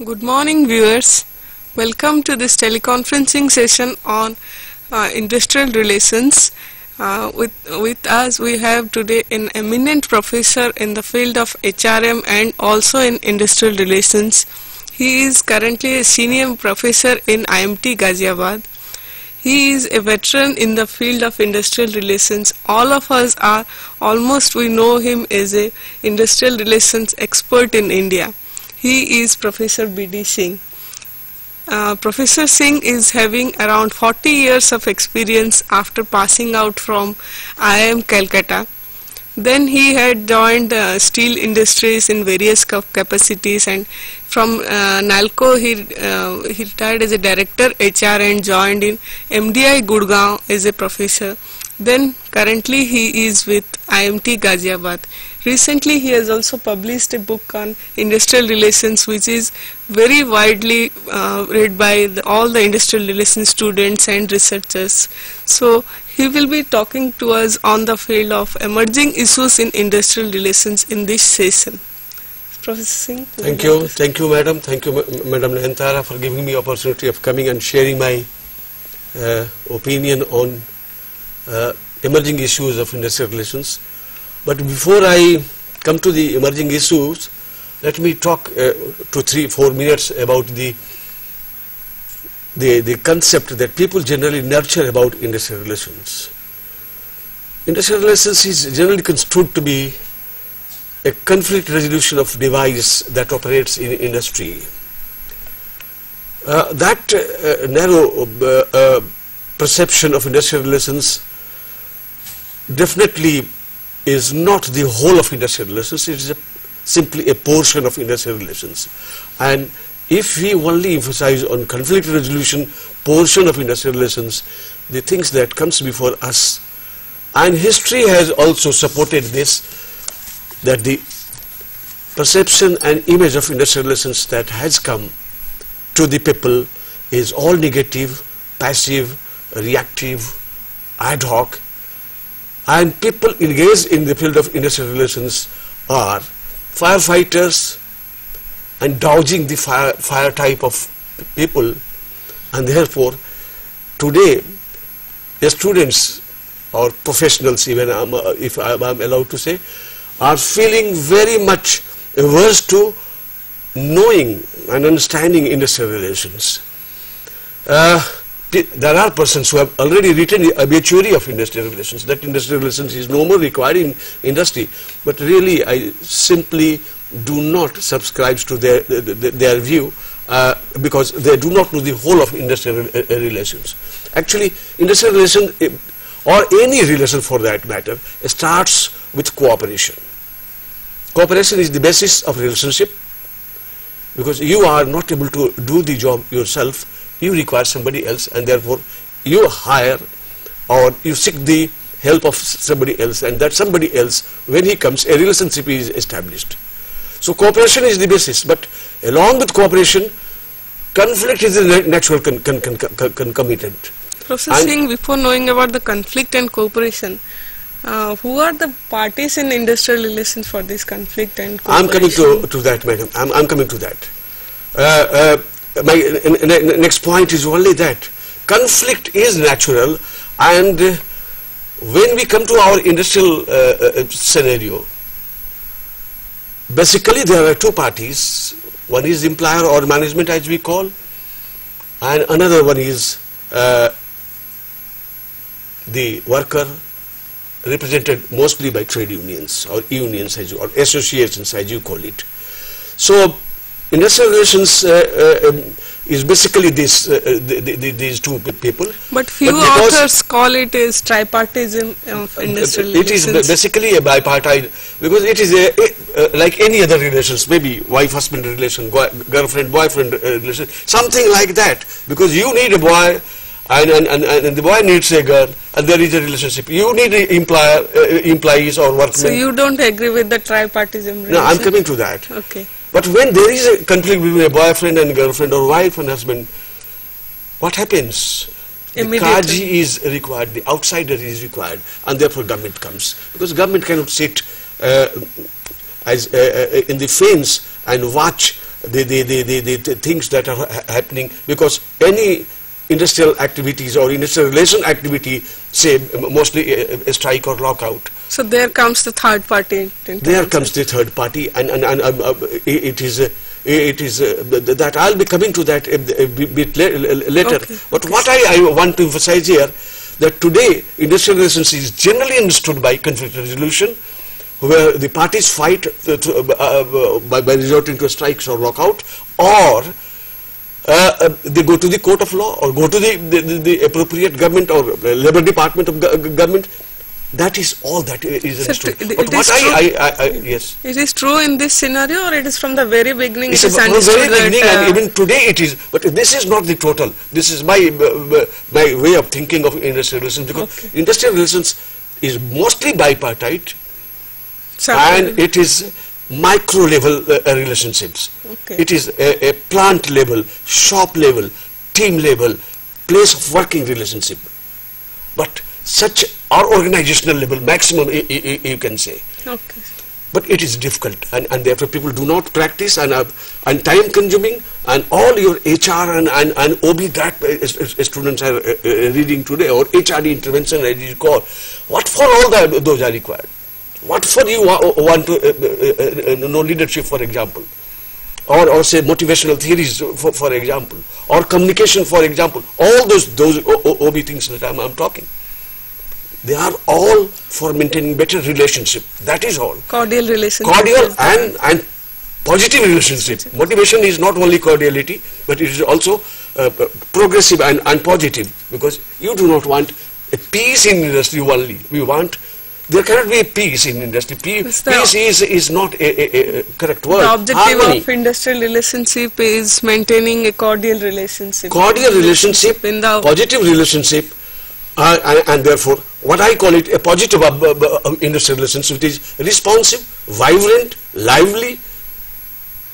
Good morning, viewers. Welcome to this teleconferencing session on industrial relations. With us we have today an eminent professor in the field of HRM and also in industrial relations. He is currently a senior professor in IMT Ghaziabad. He is a veteran in the field of industrial relations. All of us are we know him as a industrial relations expert in India. He is Professor B.D. Singh. Professor Singh is having around 40 years of experience after passing out from IIM Calcutta. Then he had joined steel industries in various capacities, and from NALCO he retired as a director HR and joined in MDI Gurgaon as a professor. Then currently he is with IMT Ghaziabad. Recently he has also published a book on industrial relations, which is very widely read by all the industrial relations students and researchers. So he will be talking to us on the field of emerging issues in industrial relations in this session. Professor Singh. Thank you madam. Thank you Madam Nayantara for giving me opportunity of coming and sharing my opinion on emerging issues of industrial relations. But before I come to the emerging issues, let me talk 2-3-4 minutes about the concept that people generally nurture about industrial relations. Industrial relations is generally construed to be a conflict resolution of device that operates in industry. That narrow perception of industrial relations definitely is not the whole of industrial relations. It is simply a portion of industrial relations. And if we only emphasize on conflict resolution portion of industrial relations, the things that comes before us, and history has also supported this, that the perception and image of industrial relations that has come to the people is all negative, passive, reactive, ad hoc. And people engaged in the field of industrial relations are firefighters and dousing the fire type of people, and therefore today the students or professionals, even if I'm allowed to say, are feeling very much averse to knowing and understanding industrial relations. There are persons who have already written the obituary of industrial relations, that industrial relations is no more required in industry, but really I simply do not subscribe to their view because they do not know the whole of industrial relations. Actually, industrial relation, or any relation for that matter, starts with cooperation. Cooperation is the basis of relationship, because you are not able to do the job yourself. You require somebody else, and therefore you hire or you seek the help of somebody else, and that somebody else, when he comes, a relationship is established. So cooperation is the basis, but along with cooperation, conflict is a natural concomitant. Professor Singh, before knowing about the conflict and cooperation, who are the parties in industrial relations for this conflict and cooperation? I'm coming to that, madam. I'm coming to that. My next point is only that conflict is natural, and when we come to our industrial scenario, basically there are two parties. One is employer or management, as we call, and another one is the worker, represented mostly by trade unions or unions or associations, as you call it. So industrial relations is basically these two people. But few authors call it as tripartism of industrial relations. It is basically a bipartite, because it is like any other relations, maybe wife-husband relation, girlfriend-boyfriend relation, something like that. Because you need a boy, and the boy needs a girl, and there is a relationship. You need employees or workmen. So you don't agree with the tripartism relation? No, I'm coming to that. Okay. But when there is a conflict between a boyfriend and girlfriend, or wife and husband, what happens? The Kaji is required, the outsider is required, and therefore government comes. Because government cannot sit as in the fence and watch the things that are happening, because any industrial activities or industrial relation activity, say mostly a strike or lockout. So there comes the third party. There comes the third party, and it is that I'll be coming to that a bit later. Okay. But what I want to emphasize here, that today industrial relations is generally understood by conflict resolution, where the parties fight by resorting to strikes or lockout, or they go to the court of law, or go to the appropriate government or labor department of government. That is all that is understood. But what yes. It is true in this scenario, or it is from the very beginning? It's from the very beginning, and even today it is. But this is not the total. This is my way of thinking of industrial relations, because industrial relations is mostly bipartite, and it is micro level relationships. It is a plant level, shop level, team level, place of working relationship. But such or organizational level maximum, you can say. But it is difficult, and therefore people do not practice, and time consuming, and all your HR and OB that students are reading today, or HRD intervention as you call, what for all those are required? What for you want to know leadership, for example, or say motivational theories, for example, or communication, for example, all those OB things that I'm talking. They are all for maintaining better relationship. That is all. Cordial relationship. Cordial and positive relationship. Motivation is not only cordiality, but it is also progressive and positive, because you do not want a peace in industry only. We want, there cannot be a peace in industry. Peace is not a correct word. The objective of industrial relationship is maintaining a cordial relationship. Cordial relationship, positive relationship, and therefore what I call it a positive industrial relationship. It is responsive, vibrant, lively,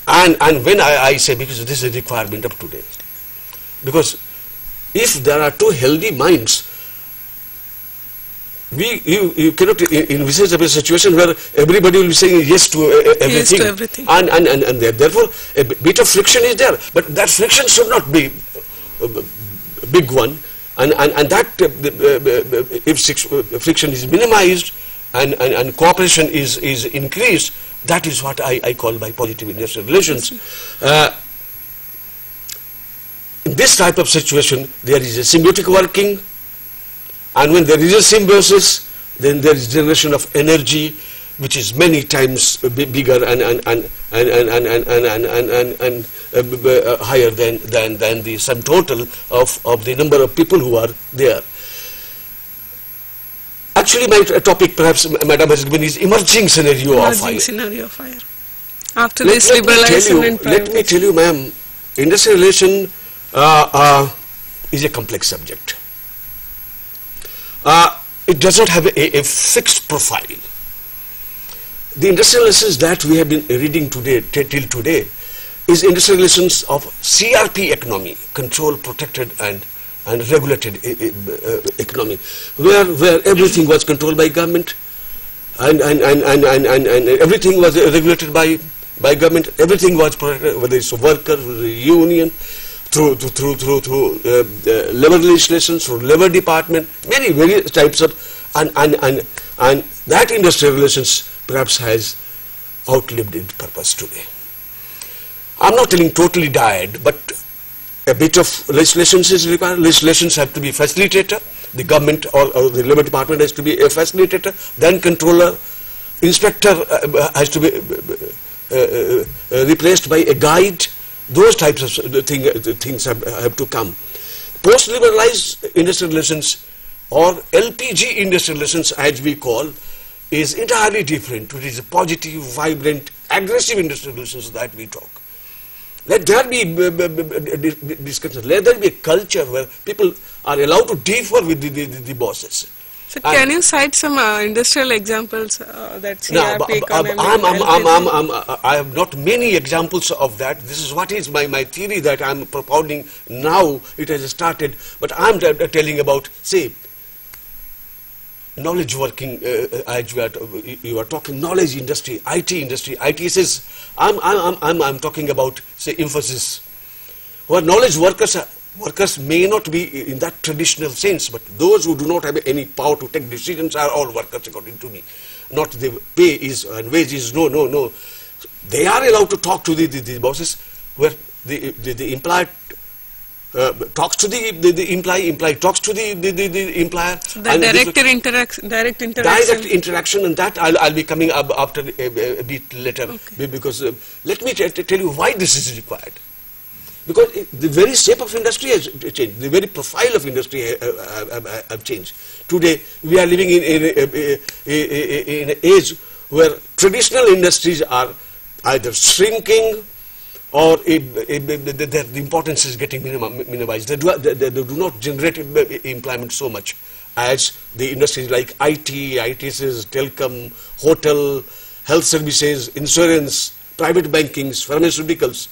and when I say, because this is a requirement of today, because if there are two healthy minds, you cannot envisage a situation where everybody will be saying yes to everything. Yes to everything. And therefore a bit of friction is there, but that friction should not be a big one, and that if friction is minimized and cooperation is increased, that is what I call by positive industrial relations. In this type of situation, there is a symbiotic working, and when there is a symbiosis, then there is generation of energy, which is many times bigger and higher than the sum total of the number of people who are there. Actually, my topic, perhaps, Madam, has given is emerging scenario of fire. Scenario of fire. After this liberalization and privatization. Let me tell you, ma'am, industrial relation is a complex subject. It does not have a fixed profile. The industrial relations that we have been reading today, till today, is industrial relations of CRP economy, control, protected and regulated economy, where everything was controlled by government, and everything was regulated by government. Everything was protected, whether it's a worker, whether it's a union, through labor legislation, through labor department, many various types of, and that industrial relations perhaps has outlived its purpose today. I'm not telling totally died, but a bit of legislations is required. Legislations have to be facilitator. The government or the labor department has to be a facilitator. Then controller, inspector has to be replaced by a guide. Those types of things have to come. Post-liberalized industrial relations, or LPG industrial relations as we call, is entirely different. It is a positive, vibrant, aggressive industrial relations that we talk. Let there be discussion. Let there be a culture where people are allowed to differ with the bosses. So can you cite some industrial examples that CRP economy? I have not many examples of that. This is what is my theory that I am propounding now. It has started, but I am telling about, say, knowledge working, as you are talking knowledge industry, IT industry, ITSs. I'm talking about, say, Infosys, where knowledge workers may not be in that traditional sense, but those who do not have any power to take decisions are all workers, according to me. Not the pay is and wage is, no. They are allowed to talk to the bosses, where the employer talks to the employee talks to the employer. So the direct interaction, and that I'll be coming up after a bit later. Okay. Because let me tell you why this is required. Because the very shape of industry has changed, the very profile of industry have changed. Today we are living in an age where traditional industries are either shrinking or the importance is getting minimized. They do not generate employment so much as the industries like IT, ITSs, telecom, hotel, health services, insurance, private banking, pharmaceuticals.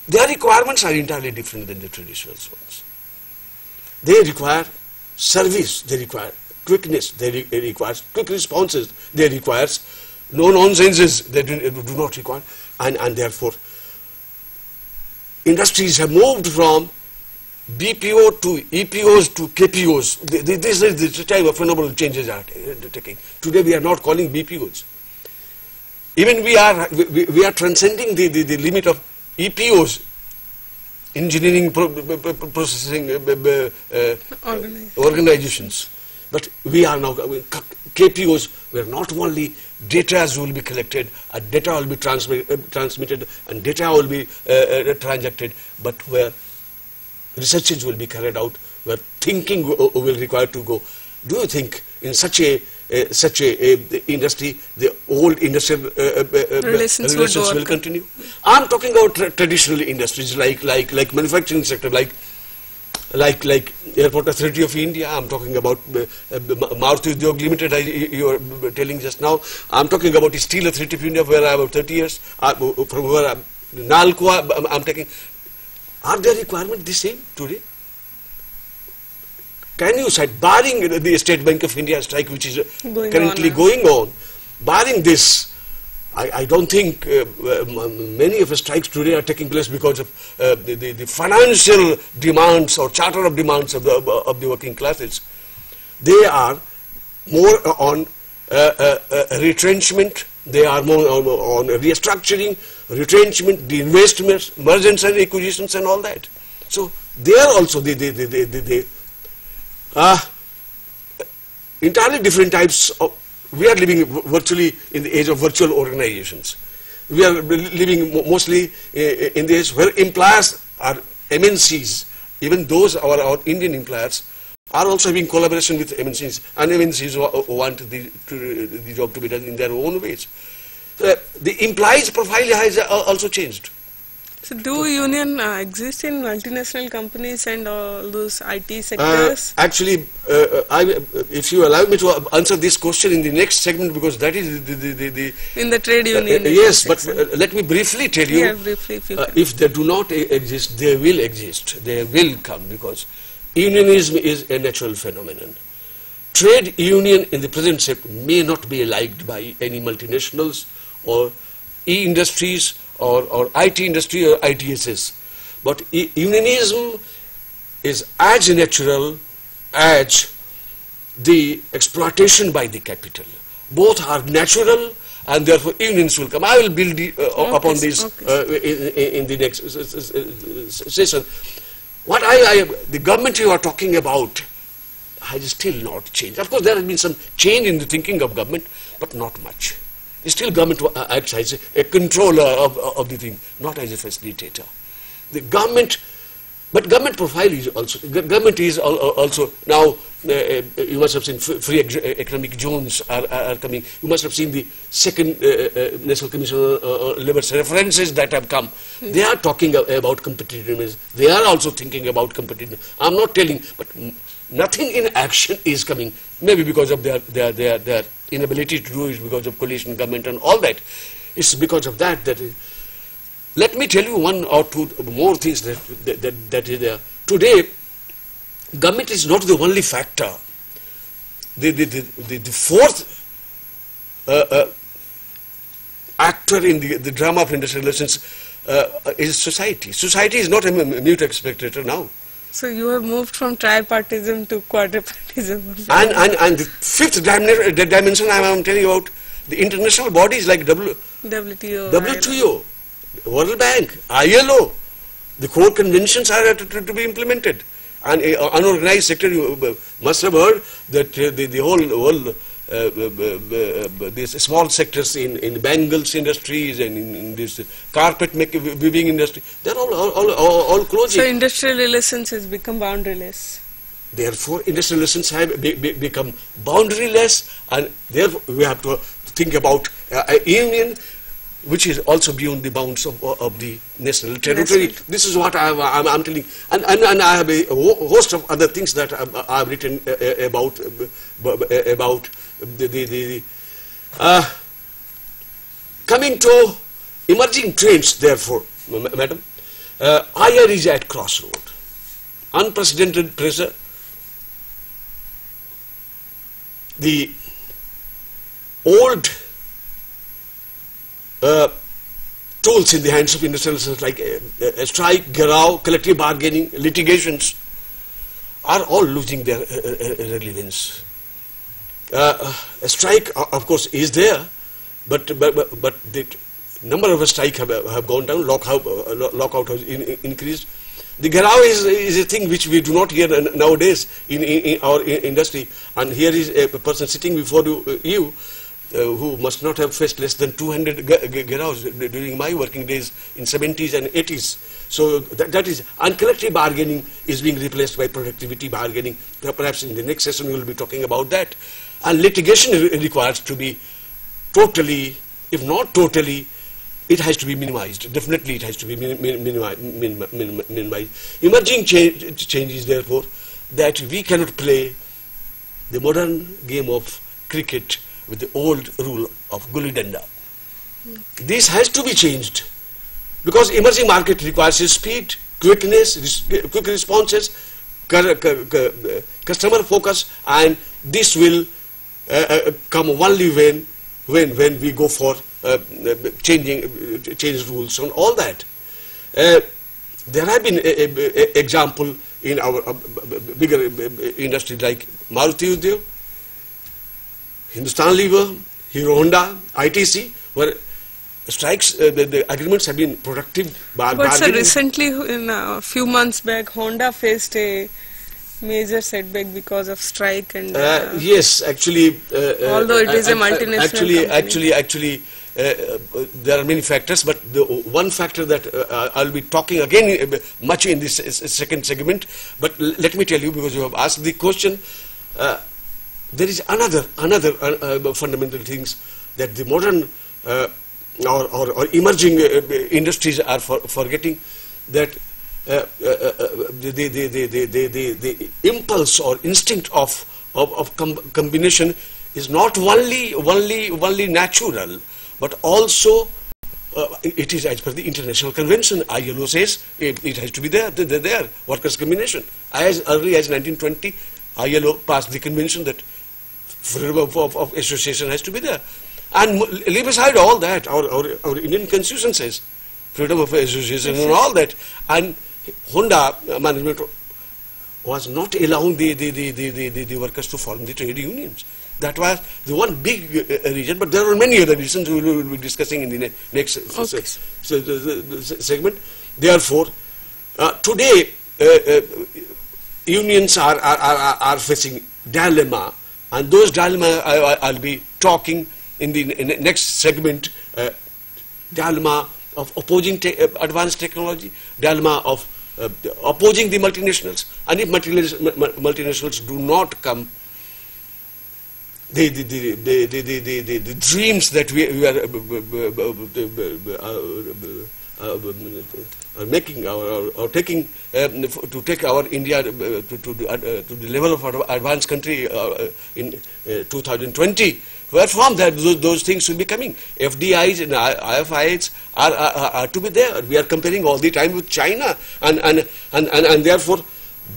Their requirements are entirely different than the traditional ones. They require service, they require quickness, they require quick responses, they require no nonsenses, they do not require, and therefore industries have moved from BPO to EPOs to KPOs. This is the type of phenomenal changes are taking. Today we are not calling BPOs. Even we are transcending the limit of EPOs, engineering processing organizations. But we are now KPOs, where not only data will be collected, data will be transmitted, and data will be transacted, but where researches will be carried out, where thinking will require to go. Do you think in such a industry, the old industrial relations will continue? I'm talking about traditional industries like manufacturing sector, like Airport Authority of India. I'm talking about Maruti Udyog Limited, you were telling just now. I'm talking about Steel Authority of India, where I have 30 years, from where Nalco I'm taking. Are their requirements the same today? Can you say, barring the State Bank of India strike, which is currently going on, barring this, I don't think many of the strikes today are taking place because of the financial demands or charter of demands of the working classes. They are more on retrenchment, they are more on restructuring, retrenchment, the investments, mergers and acquisitions and all that. So they are also entirely different types of. We are living virtually in the age of virtual organizations. We are living mostly in the age where employers are MNCs. Even those our Indian employers are also having collaboration with MNCs, and MNCs want the job to be done in their own ways. The employees' profile has also changed. So do union exist in multinational companies and all those IT sectors? Actually, if you allow me to answer this question in the next segment, because that is in the trade union. Yes, but let me briefly tell you. Yeah, briefly, if they do not exist, they will exist. They will come, because unionism is a natural phenomenon. Trade union in the present shape may not be liked by any multinationals or e-industries or IT industry or ITSs. But unionism is as natural as the exploitation by the capital. Both are natural, and therefore unions will come. I will build upon this in the next session. What the government you are talking about has still not changed. Of course, there has been some change in the thinking of government, but not much. Still government acts as a controller of the thing, not as a facilitator. The government, but government profile is also, government is also now, you must have seen free economic zones are coming. You must have seen the second National Commission on Labour's references that have come. They are talking about competitiveness. They are also thinking about competitiveness. I'm not telling, but nothing in action is coming. Maybe because of their inability to do it, because of coalition government and all that. It's because of that let me tell you one or two more things that is there. Today, government is not the only factor the fourth actor in the drama of industrial relations is society. Society is not a mute spectator now. So you have moved from tripartism to quadripartism. And the fifth dimension I am telling you about, the international bodies like WTO, World Bank, ILO, the core conventions are to be implemented. And unorganized sector, you must have heard that the whole world, these small sectors in bangles industries and in this carpet weaving industry, they're all closing. So industrial relations has become boundaryless. Therefore, industrial relations have become boundaryless, and therefore we have to think about a union which is also beyond the bounds of the national territory. This is what I'm telling, and I have a host of other things that I've written about the coming to emerging trends. Therefore, madam, IR is at crossroad. Unprecedented pressure. The old tools in the hands of industrialists like strike, garao, collective bargaining, litigations are all losing their relevance. A strike, of course, is there, but the number of strikes have gone down, lockout has increased. The garao is a thing which we do not hear nowadays in our industry, and here is a person sitting before you who must not have faced less than 200 garaos during my working days in 70s and 80s. So that is, and collective bargaining is being replaced by productivity bargaining. Perhaps in the next session we will be talking about that. And litigation requires to be totally, if not totally, it has to be minimized. Definitely it has to be minimized. Emerging changes, therefore, that we cannot play the modern game of cricket with the old rule of gulli danda. This has to be changed because emerging market requires speed, quickness, quick responses, customer focus, and this will come only when we go for change rules and all that. There have been example in our bigger industry like Maruti Udyog, Hindustan Lever, Hero Honda, ITC, where strikes, the agreements have been productive. But sir, recently, in a few months back, Honda faced a major setback because of strike and. Yes, actually. Although it is a multinational company. Actually, there are many factors, but the one factor that I'll be talking again much in this second segment. But let me tell you, because you have asked the question. There is another fundamental things that the modern or emerging industries are forgetting, that the impulse or instinct of combination is not only natural, but also it is as per the international convention. ILO says it has to be there. Workers' combination. As early as 1920, ILO passed the convention that freedom of association has to be there. And leave aside all that, our Indian constitution says freedom of association and all that. And Honda management was not allowing the workers to form the trade unions. That was the one big reason, but there are many other reasons we will be discussing in the next segment. Therefore, today unions are facing dilemma, and those dilemma I'll be talking in the next segment. Dilemma of opposing advanced technology, dilemma of opposing the multinationals, and if multinationals do not come, the dreams that we are making or taking to take our India to the level of advanced country in 2020. Where from that those things will be coming. FDIs and IFIs are to be there. We are comparing all the time with China, and therefore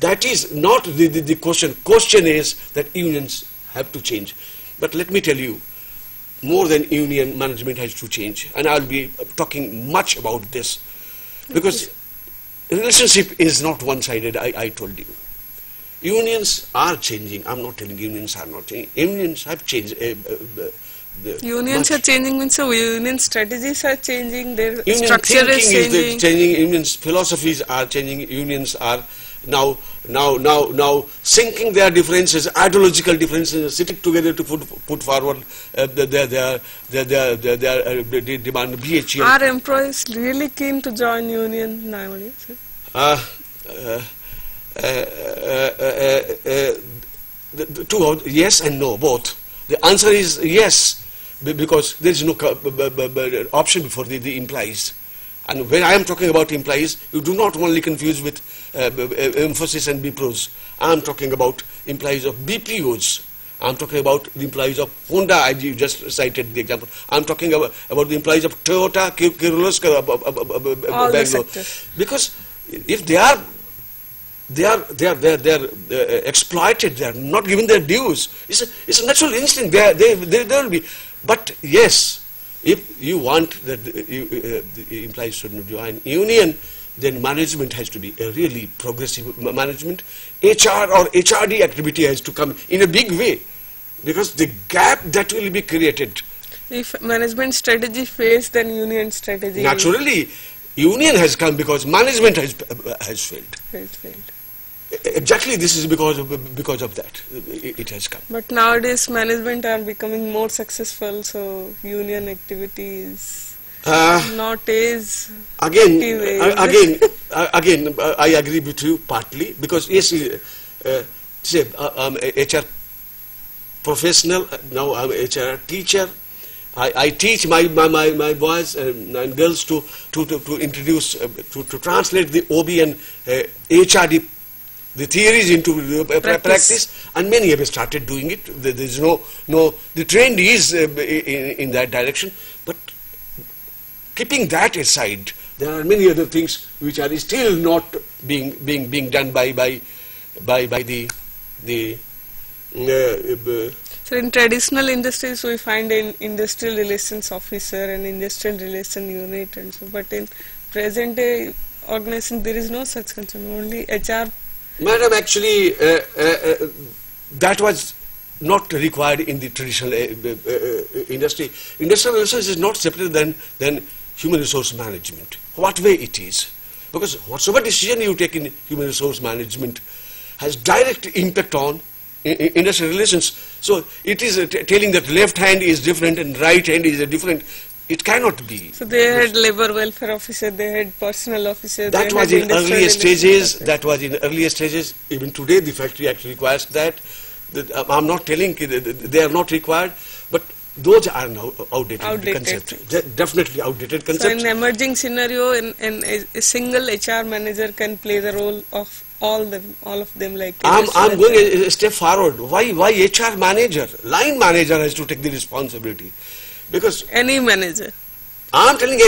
that is not the question. Question is that unions have to change. But let me tell you, more than union, management has to change. And I'll be talking much about this. Because relationship is not one-sided, I told you. Unions are changing. I'm not telling unions are not changing. Unions have changed. Unions are changing means so union strategies are changing, their Union structure is thinking changing. Unions' philosophies are changing. Unions are now sinking their differences, ideological differences, sitting together to put forward their demand. BHE. Are employees really keen to join union nowadays? Yes and no, both. The answer is yes, because there is no option for the employees. And when I am talking about employees, you do not only confuse with emphasis and BPROs. I am talking about employees of BPOs. I am talking about the employees of Honda, as you just cited the example. I am talking about the employees of Toyota, Kirloskar, Bangalore. Because if they are exploited, they are not given their dues. It's a natural instinct. They will be. But yes, if you want that the employees should join union, then management has to be a really progressive management. HR or HRD activity has to come in a big way, because the gap that will be created. If management strategy fails, then union strategy. Naturally, union has come because management has failed. Exactly, this is because of that it has come. But nowadays management are becoming more successful, so union activity is not as again, I agree with you partly, because yes, say I'm a HR professional, now I'm a HR teacher. I teach my boys and girls to introduce to translate the OB and HRD, the theories into practice, and many have started doing it. There is the trend is in that direction. But keeping that aside, there are many other things which are still not being done by the So in traditional industries, we find an industrial relations officer and industrial relation unit, and so. But in present day organization, there is no such concern. Only HR. Madam, actually, that was not required in the traditional industry. Industrial relations is not separate than human resource management. What way it is? Because whatsoever decision you take in human resource management has direct impact on industrial relations. So it is telling that left hand is different and right hand is different. It cannot be. So they had labor welfare officer, they had personnel officer. That was in earlier stages. That was in earlier stages. Even today, the Factory Act requires that. I'm not telling they are not required, but those are now outdated concepts. Definitely outdated concepts. So in emerging scenario, a single HR manager can play the role of all of them. Like I'm going a step forward. Why HR manager? Line manager has to take the responsibility. Because any manager. I'm telling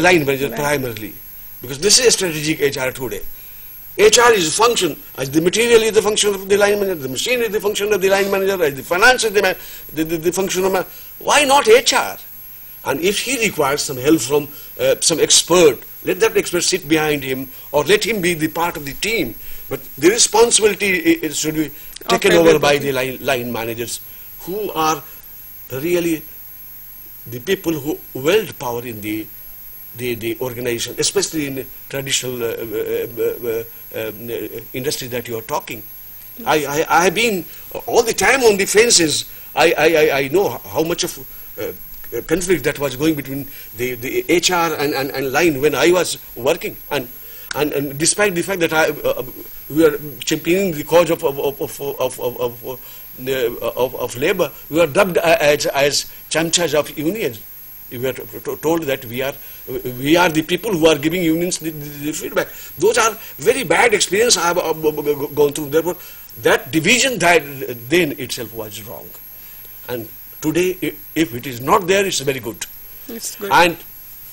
line manager primarily, because this is a strategic HR today. HR is a function, as the material is the function of the line manager, the machine is the function of the line manager, as the finance is the function of why not HR? And if he requires some help from some expert, let that expert sit behind him, or let him be the part of the team. But the responsibility should be taken over by the line managers, who are really the people who wield power in the organization, especially in the traditional industry that you are talking. I have been all the time on the fences. I know how much of conflict that was going between the HR and line when I was working, and despite the fact that we are championing the cause of labor, we are dubbed as chamchas of unions. We are told that we are the people who are giving unions the feedback. Those are very bad experiences I have gone through. Therefore, that division that then itself was wrong. And today, if it is not there, it's very good. It's good. And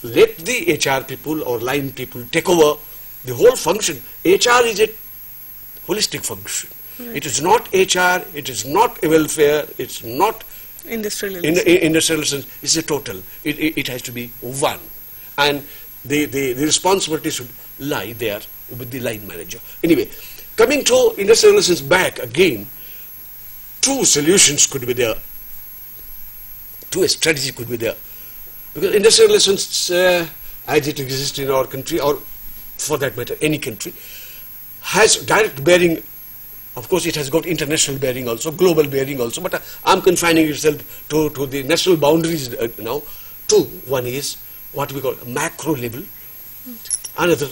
let the HR people or line people take over the whole function. HR is a holistic function. Right. It is not HR, it is not welfare, it's not Industrial in relations. industrial relations, it's a total. It has to be one. And the responsibility should lie there with the line manager. Anyway, coming to industrial relations back again, two solutions could be there. Two strategies could be there. Because industrial relations, as it exists in our country, or for that matter, any country, has direct bearing. Of course, it has got international bearing also, global bearing also, but I'm confining itself to the national boundaries now. Two, one is what we call macro level, another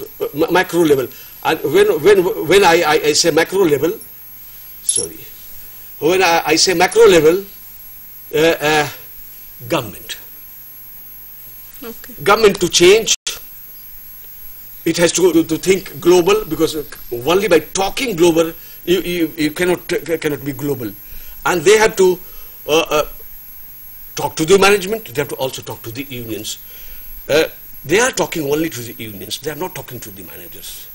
macro level. And when I say macro level, sorry, when I say macro level, government. Okay. Government to change, it has to think global, because only by talking global you cannot be global. And they have to talk to the management, they have to also talk to the unions. They are talking only to the unions, they are not talking to the managers.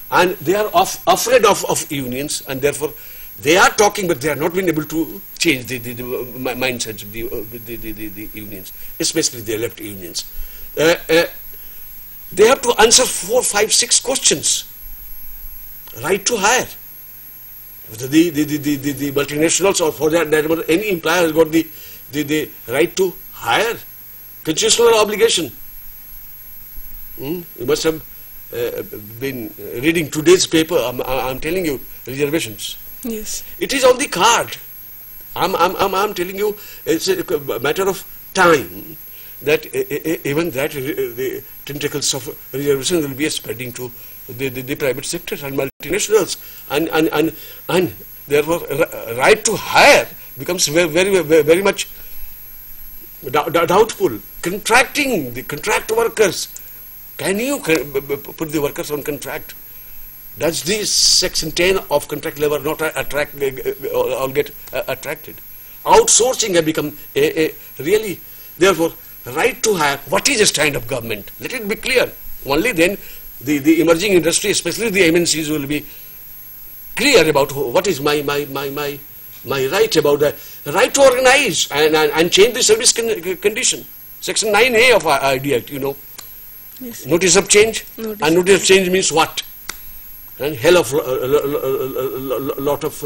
And they are afraid of unions, and therefore they are talking, but they are not being able to change the mindsets of the unions, especially the left unions. They have to answer 4, 5, 6 questions. Right to hire. The multinationals, or for that matter, any employer has got the right to hire. Constitutional obligation. You must have been reading today's paper. I'm telling you, reservations. Yes. It is on the card. I'm telling you, it's a matter of time that even that the tentacles of reservation will be spreading to the private sector and multinationals, and therefore right to hire becomes very much doubtful. Contracting, the contract workers, can you put the workers on contract? Does this section 10 of contract labor not attract or get attracted? Outsourcing has become a really, therefore right to hire. What is a stand of government? Let it be clear. Only then the emerging industry, especially the MNCs, will be clear about what is my right about the right to organize and change the service condition. Section 9A of ID Act, you know. Yes. Notice of change. And notice of change means what? And hell of lot of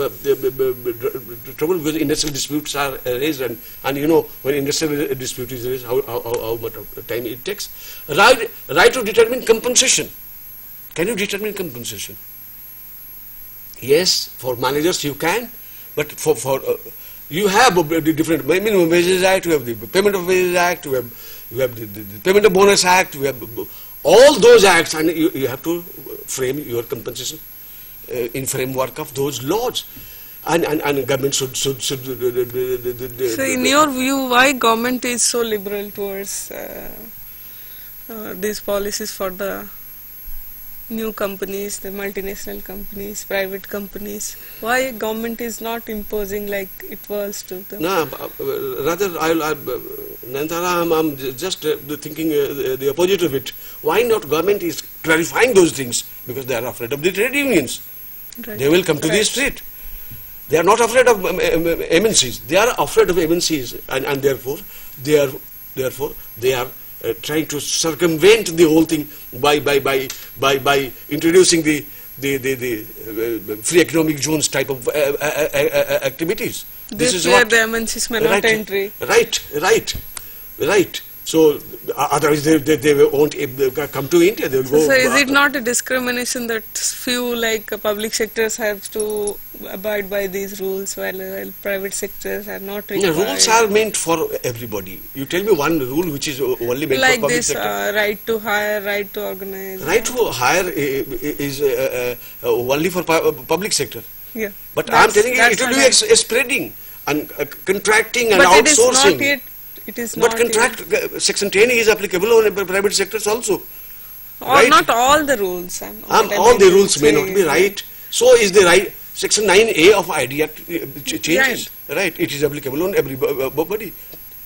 trouble, because industrial disputes are raised, and you know, when industrial dispute is raised, how much of time it takes. Right to determine compensation. Can you determine compensation? Yes, for managers you can, but for you have the different minimum wages act, you have the payment of wages act, you have the payment of bonus act, you have all those acts, and you have to frame your compensation in framework of those laws, and government should. So, in your view, why government is so liberal towards these policies for the new companies, the multinational companies, private companies? Why government is not imposing like it was to them? No, rather, Nandara, I'm just thinking the opposite of it. Why not government is clarifying those things? Because they are afraid of the trade unions. Right. They will come to the street. They are not afraid of MNCs. They are afraid of MNCs, and therefore they are trying to circumvent the whole thing by introducing the free economic zones type of activities. This is where the MNCs may not entry. Right. So otherwise they won't come to India. They will go. So is it not a discrimination that few like public sectors have to abide by these rules while private sectors are not required? The rules are meant for everybody. You tell me one rule which is only meant like for public this, sector. right to hire, right to organize. Right to hire is only for public sector. Yeah. But I am telling you, it will be spreading and contracting and but outsourcing. It is not contract section 10 is applicable on private sectors also. Right? Not all the rules. All the rules may not be right. So is the right section 9A of ID Act changes. Right. It is applicable on everybody.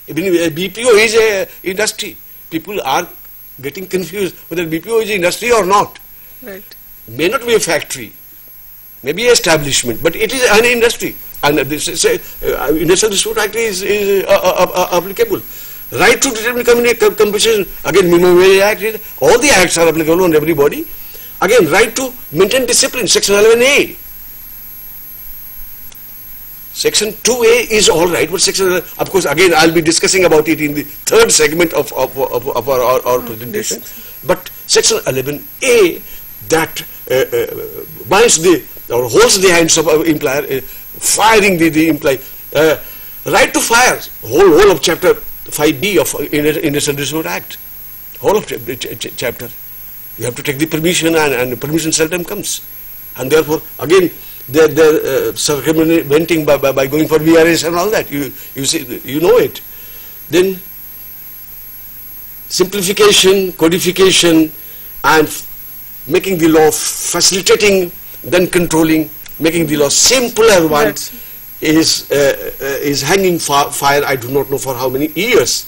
Even BPO is a industry. People are getting confused whether BPO is industry or not. Right. May not be a factory. maybe establishment, but it is an industry, and this is Industrial Dispute Act is applicable. Right to determine compensation, again Minimum Wage Act, all the acts are applicable on everybody. Again, right to maintain discipline, Section 11A. Section 2A is all right, but Section 11, of course, again I'll be discussing about it in the third segment of our presentation. But Section 11A that binds or holds the hands of employer, firing the employee. Right to fire, whole of Chapter 5B of Industrial Dispute Act, whole of chapter. You have to take the permission, and permission seldom comes, and therefore again they're circumventing by going for VRS and all that. You see, you know it. Then simplification, codification, and making the law facilitating, then controlling, making the law simpler one is hanging fire. I do not know for how many years.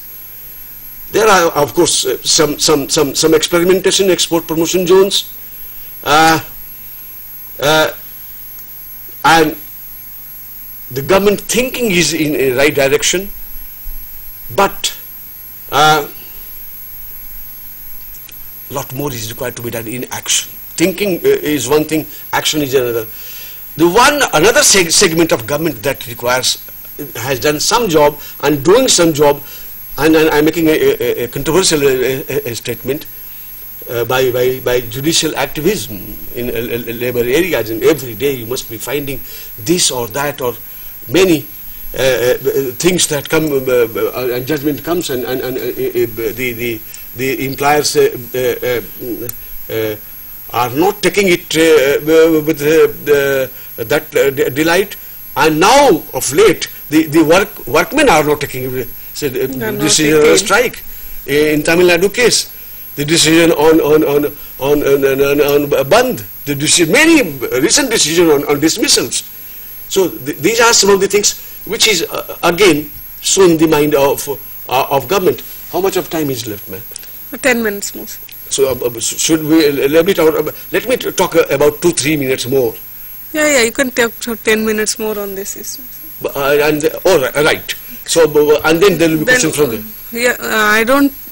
There are, of course, some experimentation, export promotion zones, and the government thinking is in a right direction, but lot more is required to be done in action. Thinking is one thing, action is another. Another segment of government that has done some job and doing some job, and I'm making a controversial statement, by judicial activism in labor areas, and every day you must be finding this or that or many things that come, and judgment comes, and the employers are not taking it with that delight, and now of late the workmen are not taking it. So decision on strike in Tamil Nadu case, the decision on Bandh, the decision, many recent decision on dismissals. So these are some of the things which is again soon the mind of government. How much of time is left, ma'am? 10 minutes more. So should we let me talk about 2-3 minutes more? Yeah, you can talk 10 minutes more on this issue. All right. So and then there will be question from them. Yeah,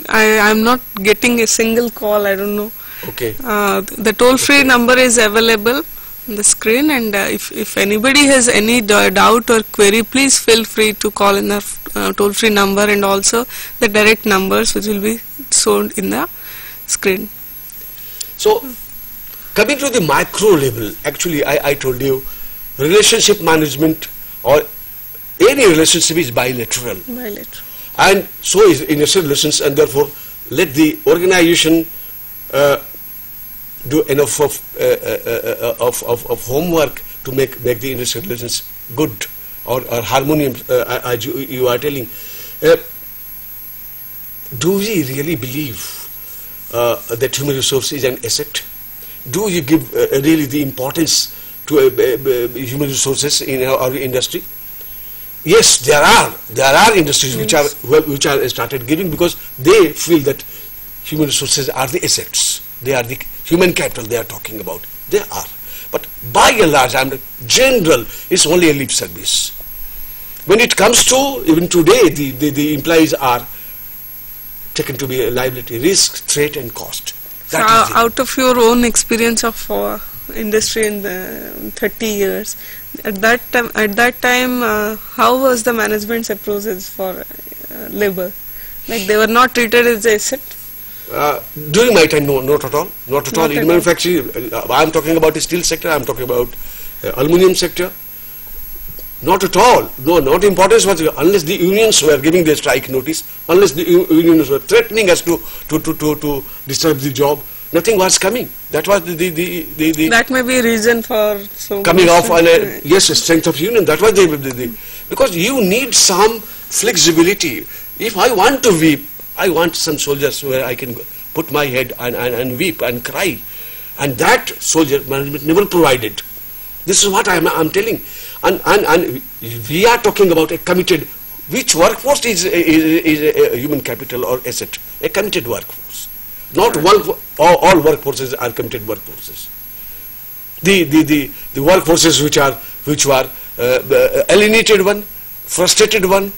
I'm not getting a single call. I don't know. Okay. The toll-free number is available on the screen, and if anybody has any doubt or query, please feel free to call in the toll-free number, and also the direct numbers which will be shown in the screen. So coming to the micro level, actually I told you, relationship management or any relationship is bilateral. And so is industrial relations, and therefore let the organization do enough of homework to make the industrial relations good or harmonious, as you are telling. Do we really believe that human resource is an asset? Do you give really the importance to human resources in our industry? Yes, there are industries which are started giving, because they feel that human resources are the assets. They are the human capital they are talking about. They are. But by and large, general, it's only a lip service. When it comes to, even today, the employees are taken to be a liability, risk, threat and cost. So out of your own experience of industry in the 30 years, at that time, how was the management's approaches for labor? Like they were not treated as an asset? During my time, no, not at all. Not at all. In manufacturing, I am talking about the steel sector, I am talking about aluminium sector. Not at all. No, not importance was, unless the unions were giving their strike notice, unless the unions were threatening us to disturb the job, nothing was coming. That was the that may be a reason for coming off on a strength of union. That was because you need some flexibility. If I want to weep, I want some soldiers where I can put my head and weep and cry, and that soldier management never provided. This is what I'm telling, and we are talking about a committed. Which workforce is a human capital or asset? A committed workforce. Not all workforces are committed workforces. the workforces which were alienated one, frustrated one,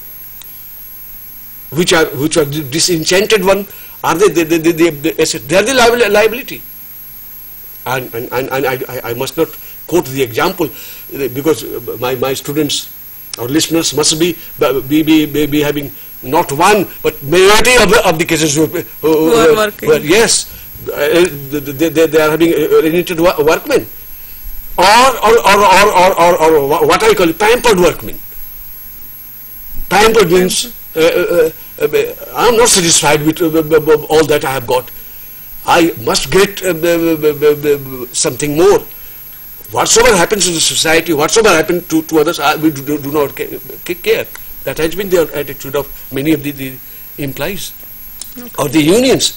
which are disenchanted one, are the asset? They are the liability. And I must not quote the example because my students or listeners must be having not one but majority of the cases who are working. Yes, they are having alienated workmen or what I call pampered workmen. Pampered means I am not satisfied with all that I have got. I must get something more. Whatsoever happens to the society, whatsoever happens to others, we do not care. That has been the attitude of many of the employees or the unions.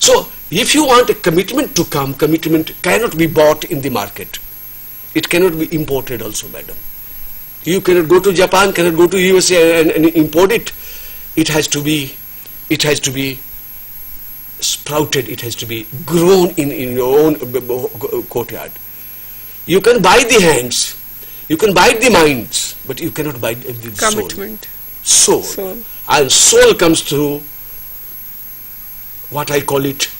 So, if you want a commitment to come, commitment cannot be bought in the market. It cannot be imported also, madam. You cannot go to Japan, cannot go to USA and import it. It has to be sprouted, it has to be grown in your own courtyard. You can buy the hands, you can buy the minds, but you cannot buy the commitment. Soul. And soul comes through what I call it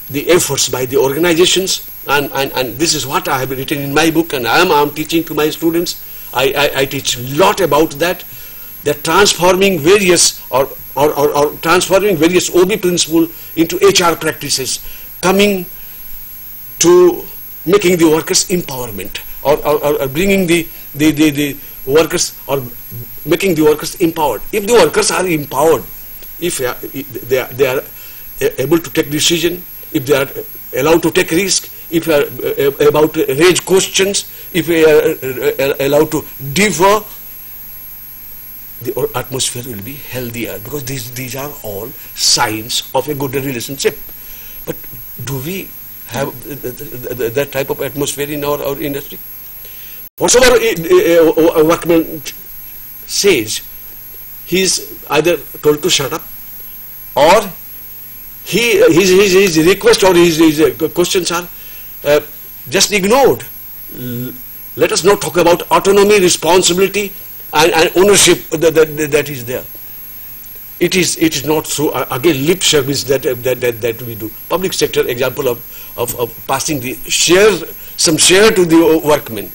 the efforts by the organizations, and this is what I have written in my book, and I am teaching to my students. I teach a lot about that transforming various or transforming various OB principle into HR practices, coming to making the workers empowerment or bringing the workers or making the workers empowered. If the workers are empowered, if they are able to take decision, if they are allowed to take risk, if they are about to raise questions, if they are allowed to differ, the atmosphere will be healthier, because these are all signs of a good relationship. But do we have that type of atmosphere in our industry? Whatsoever a workman says, he is either told to shut up, or his request or his questions are just ignored. Let us not talk about autonomy, responsibility, and ownership that is there. It is not through again lip service that we do. Public sector example of passing the some share to the workmen.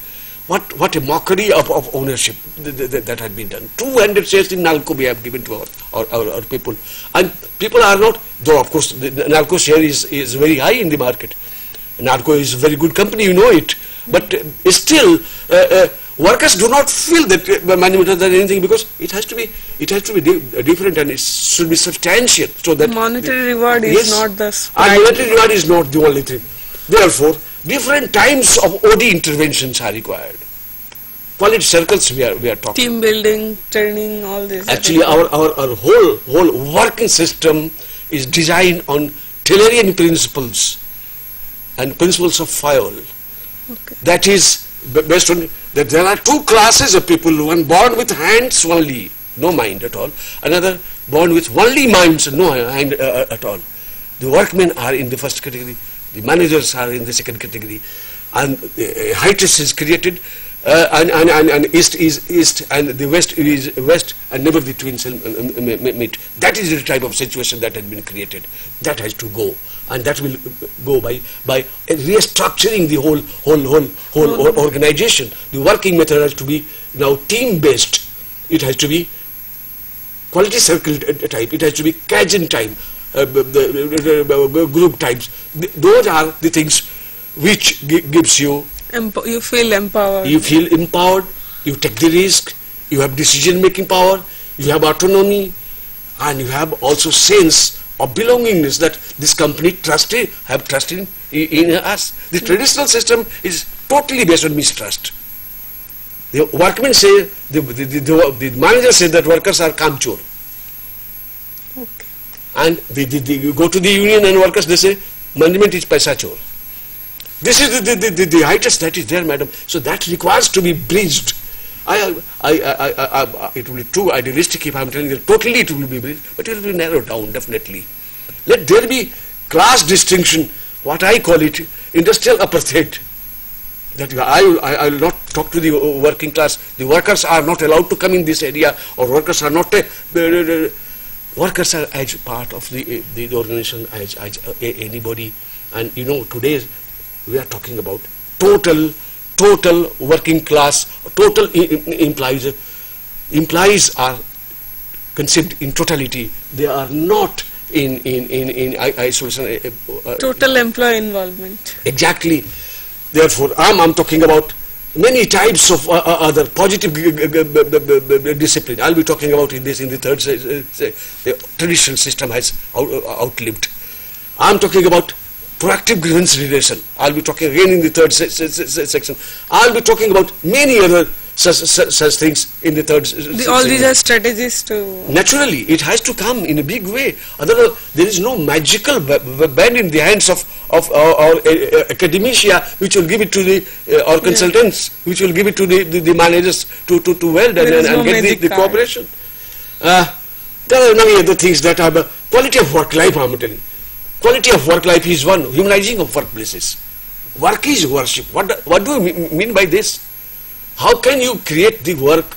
What a mockery of ownership that had been done. 200 shares in NALCO we have given to our people, and people are not, though of course the NALCO share is very high in the market. NALCO is a very good company, you know it, but still workers do not feel that management has done anything, because it has to be different, and it should be substantial, so that monetary reward is not the and monetary reward is not the only thing. Therefore, different types of OD interventions are required. Quality circles we are talking. Team building, training, all this. Actually, our whole working system is designed on Taylorian principles and principles of Fayol. Okay. That is based on that there are two classes of people: one born with hands only, no mind at all; another born with only minds, no hand at all. The workmen are in the first category. The managers are in the second category, and hiatus is created, and east is east, and the west is west, and never the twins meet. That is the type of situation that has been created. That has to go, and that will go by restructuring the whole organization. The working method has to be now team based. It has to be quality circle type. It has to be Kaizen time. Group types. Those are the things which gives you. You feel empowered. You feel empowered. You take the risk. You have decision-making power. You have autonomy, and you have also sense of belongingness, that this company have trusted in us. The traditional system is totally based on mistrust. The workmen say, the manager says that workers are kamchor. Okay. And they go to the union and workers, they say management is paisa chor. This is the hiatus that is there, madam. So that requires to be bridged. It will be too idealistic if I am telling you totally it will be bridged, but it will be narrowed down definitely. Let there be class distinction, what I call it, industrial apartheid. That I will not talk to the working class. The workers are not allowed to come in this area, or workers are not. Workers are as part of the organization as anybody. And you know, today we are talking about total working class, total implies are conceived in totality. They are not in isolation. Total employee involvement. Exactly. Therefore, I'm talking about many types of other positive discipline. I'll be talking about this in the third. The traditional system has outlived. I'm talking about proactive grievance redressal. I'll be talking again in the third section. I'll be talking about many other such things in the third section. All these are strategies to... Naturally, it has to come in a big way. Otherwise, there is no magical band in the hands of our academia which will give it to the our consultants, which will give it to the managers to weld and get the cooperation. There are many other things that are quality of work life. I'm telling you. Quality of work life is one, humanizing of workplaces. Work is worship. What do you mean by this? How can you create the work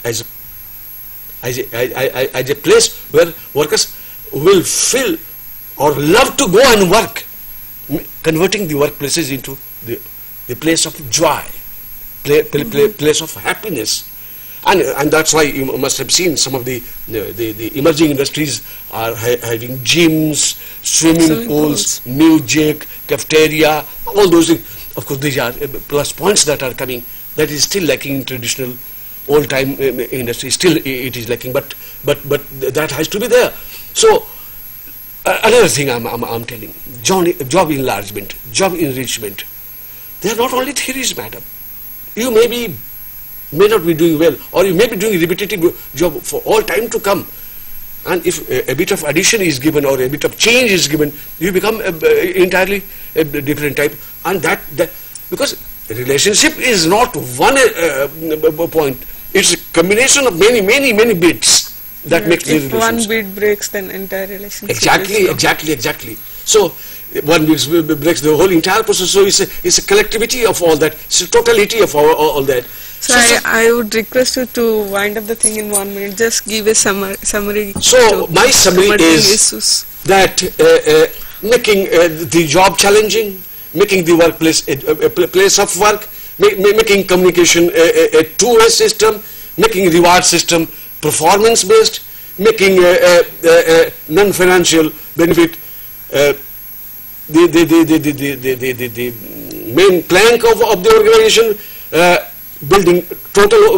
as a place where workers will feel or love to go and work, converting the workplaces into the place of joy, place of happiness. And that's why you must have seen some of the emerging industries are having gyms, swimming pools, music, cafeteria, all those things. Of course, these are plus points that are coming. That is still lacking in traditional old-time industry. Still, it is lacking, but that has to be there. So, another thing I'm telling: job enlargement, job enrichment. They are not only theories, madam. You may not be doing well, or you may be doing repetitive job for all time to come. And if a bit of addition is given or a bit of change is given, you become entirely a different type. And that because relationship is not one point; it's a combination of many bits that makes the relationship. If one bit breaks, then entire relationship. Exactly. So one bit breaks the whole entire process. So it's a collectivity of all that. It's a totality of all that. So I would request you to wind up the thing in 1 minute. Just give a summary. So my summary is that making the job challenging, making the workplace a place of work, making communication a two-way system, making reward system performance based, making non-financial benefit the main plank of the organization, building total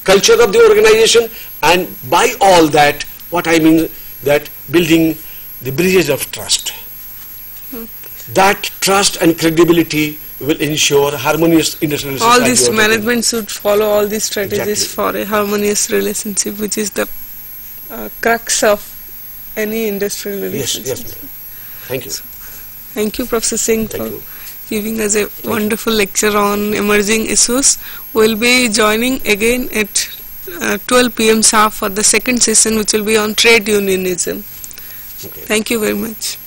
culture of the organization, and by all that, what I mean that building the bridges of trust. Okay. That trust and credibility will ensure harmonious industrial relationship. All this management should follow all these strategies for a harmonious relationship, which is the crux of any industrial relationship. Yes. Thank you. Thank you, Professor Singh, for giving us a wonderful lecture on emerging issues. We'll be joining again at 12 p.m. sharp for the second session, which will be on trade unionism. Okay. Thank you very much.